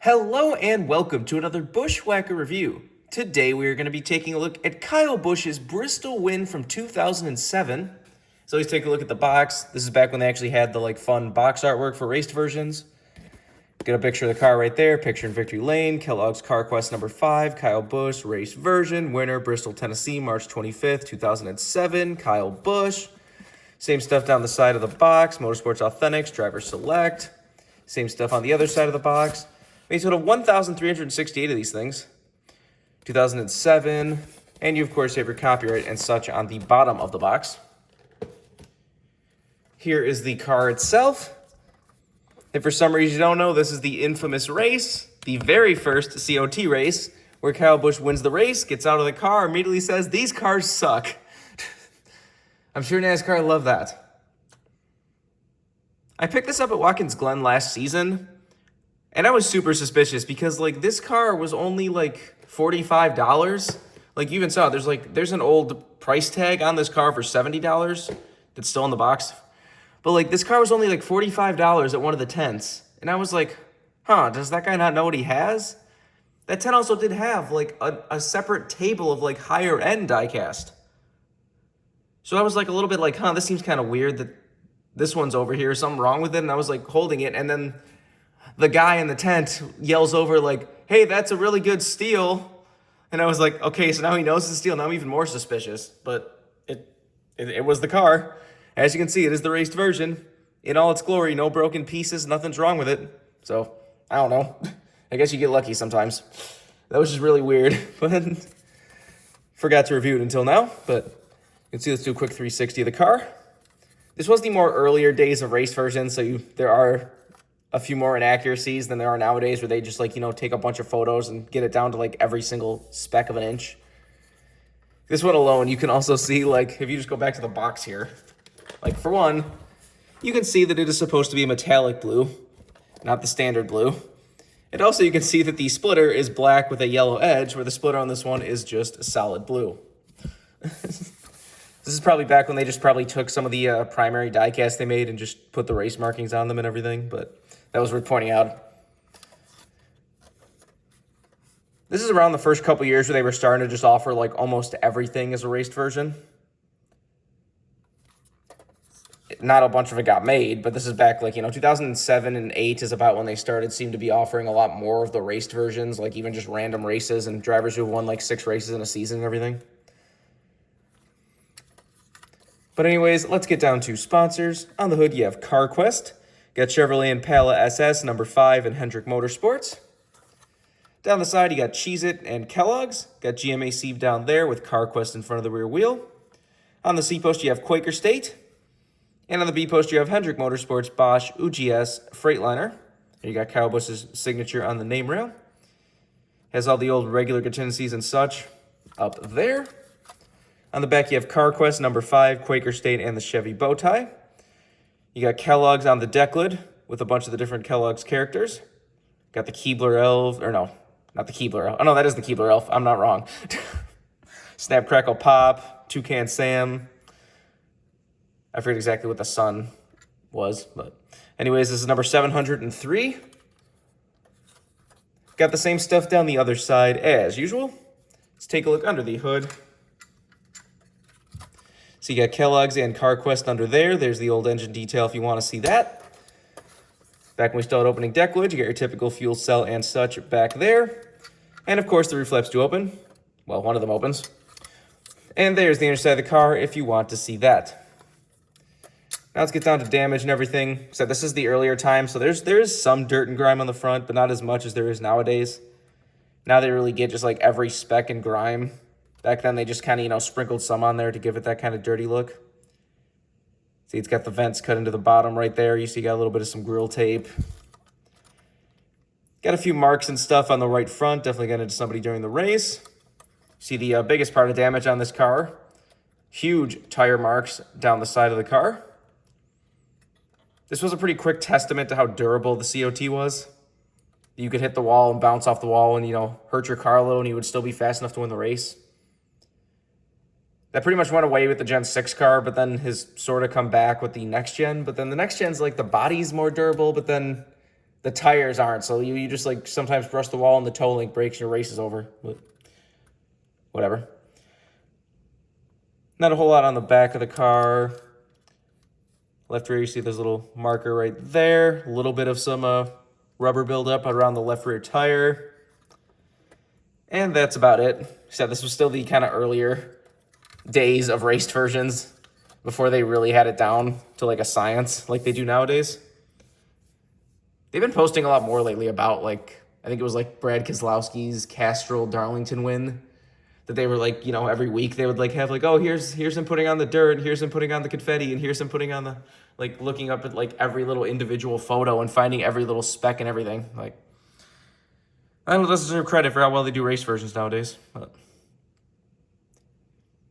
Hello and welcome to another BWhack review. Today we are going to be taking a look at Kyle Busch's Bristol win from 2007. So let's take a look at the box. This is back when they actually had the fun box artwork for raced versions. Get a picture of the car right there, picture in victory lane, Kellogg's Carquest number 5, Kyle Busch, race version, winner, Bristol, Tennessee, March 25th, 2007, Kyle Busch. Same stuff down the side of the box, Motorsports Authentics, driver select. Same stuff on the other side of the box. Made a total of 1,368 of these things. 2007. And you, of course, have your copyright and such on the bottom of the box. Here is the car itself. If for some reason you don't know, this is the infamous race, the very first COT race, where Kyle Busch wins the race, gets out of the car, immediately says, "These cars suck." I'm sure NASCAR loved that. I picked this up at Watkins Glen last season. And I was super suspicious because this car was only $45. You even saw there's an old price tag on this car for $70 that's still in the box. But this car was only $45 at one of the tents. And I was like, does that guy not know what he has? That tent also did have a separate table of higher end diecast. So I was a little bit this seems kind of weird that this one's over here, something wrong with it. And I was holding it, and then the guy in the tent yells over "Hey, that's a really good steal." And I was like, okay, so now he knows it's a steal. Now I'm even more suspicious. But it was the car. As you can see, it is the raced version in all its glory. No broken pieces. Nothing's wrong with it. So, I don't know. I guess you get lucky sometimes. That was just really weird. But forgot to review it until now. But you can see, let's do a quick 360 of the car. This was the more earlier days of race versions. So there are a few more inaccuracies than there are nowadays, where they just take a bunch of photos and get it down to every single speck of an inch. This one alone, you can also see if you just go back to the box here, for one, you can see that it is supposed to be a metallic blue, not the standard blue. And also you can see that the splitter is black with a yellow edge, where the splitter on this one is just a solid blue. This is probably back when they just probably took some of the primary diecast they made and just put the race markings on them and everything, but that was worth pointing out. This is around the first couple years where they were starting to just offer almost everything as a raced version. Not a bunch of it got made, but this is back 2007 and 8 is about when they seemed to be offering a lot more of the raced versions, even just random races and drivers who have won 6 races in a season and everything. But anyways, let's get down to sponsors. On the hood, you have Carquest. Got Chevrolet Impala SS number 5 and Hendrick Motorsports. Down the side, you got Cheez-It and Kellogg's. Got GMA Sieve down there with Carquest in front of the rear wheel. On the C post, you have Quaker State. And on the B post, you have Hendrick Motorsports, Bosch, UGS, Freightliner. And you got Kyle Busch's signature on the name rail. Has all the old regular contingencies and such up there. On the back, you have Carquest number 5, Quaker State, and the Chevy bow tie. You got Kellogg's on the deck lid with a bunch of the different Kellogg's characters. Got the Keebler Elf, or no, not the Keebler Elf. Oh, no, that is the Keebler Elf. I'm not wrong. Snap, Crackle, Pop, Toucan Sam. I forget exactly what the sun was, but anyways, this is number 703. Got the same stuff down the other side as usual. Let's take a look under the hood. So you got Kellogg's and Carquest under there. There's the old engine detail if you want to see that. Back when we started opening deck lids, you got your typical fuel cell and such back there. And of course, the roof flaps do open. Well, one of them opens. And there's the inside of the car if you want to see that. Now let's get down to damage and everything. So this is the earlier time, so there is some dirt and grime on the front, but not as much as there is nowadays. Now they really get just every speck and grime. Back then, they just kind of, sprinkled some on there to give it that kind of dirty look. See, it's got the vents cut into the bottom right there. You see, got a little bit of some grill tape. Got a few marks and stuff on the right front. Definitely got into somebody during the race. See the biggest part of damage on this car. Huge tire marks down the side of the car. This was a pretty quick testament to how durable the COT was. You could hit the wall and bounce off the wall and, hurt your car a little, and you would still be fast enough to win the race. That pretty much went away with the Gen 6 car, but then has sort of come back with the next gen. But then the next gen's the body's more durable, but then the tires aren't. So you just like sometimes brush the wall and the toe link breaks and your race is over. But whatever. Not a whole lot on the back of the car. Left rear, you see there's a little marker right there. A little bit of some rubber buildup around the left rear tire. And that's about it. So this was still the kind of earlier days of raced versions before they really had it down to like a science like they do nowadays. They've been posting a lot more lately about like, I think it was like Brad Keselowski's Castrol Darlington win. That they were like, you know, every week they would like have like, oh, here's him putting on the dirt, and here's him putting on the confetti, and here's him putting on the, like looking up at like every little individual photo and finding every little speck and everything. Like, I don't deserve credit for how well they do race versions nowadays. But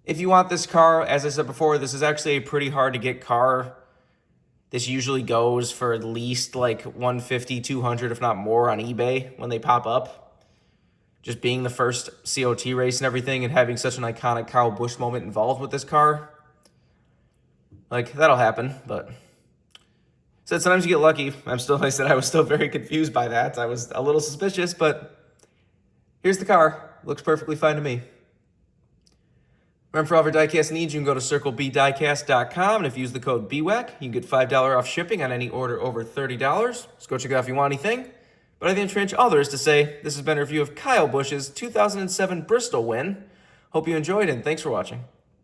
if you want this car, as I said before, this is actually a pretty hard to get car. This usually goes for at least like 150, 200, if not more on eBay when they pop up. Just being the first COT race and everything and having such an iconic Kyle Busch moment involved with this car. Like, that'll happen, but said sometimes you get lucky. I was still very confused by that. I was a little suspicious, but here's the car. Looks perfectly fine to me. Remember, for all of your diecast needs, you can go to circlebdiecast.com, and if you use the code BWhack, you can get $5 off shipping on any order over $30. Just go check it out if you want anything. But I think pretty much all there is to say. This has been a review of Kyle Busch's 2007 Bristol win. Hope you enjoyed, and thanks for watching.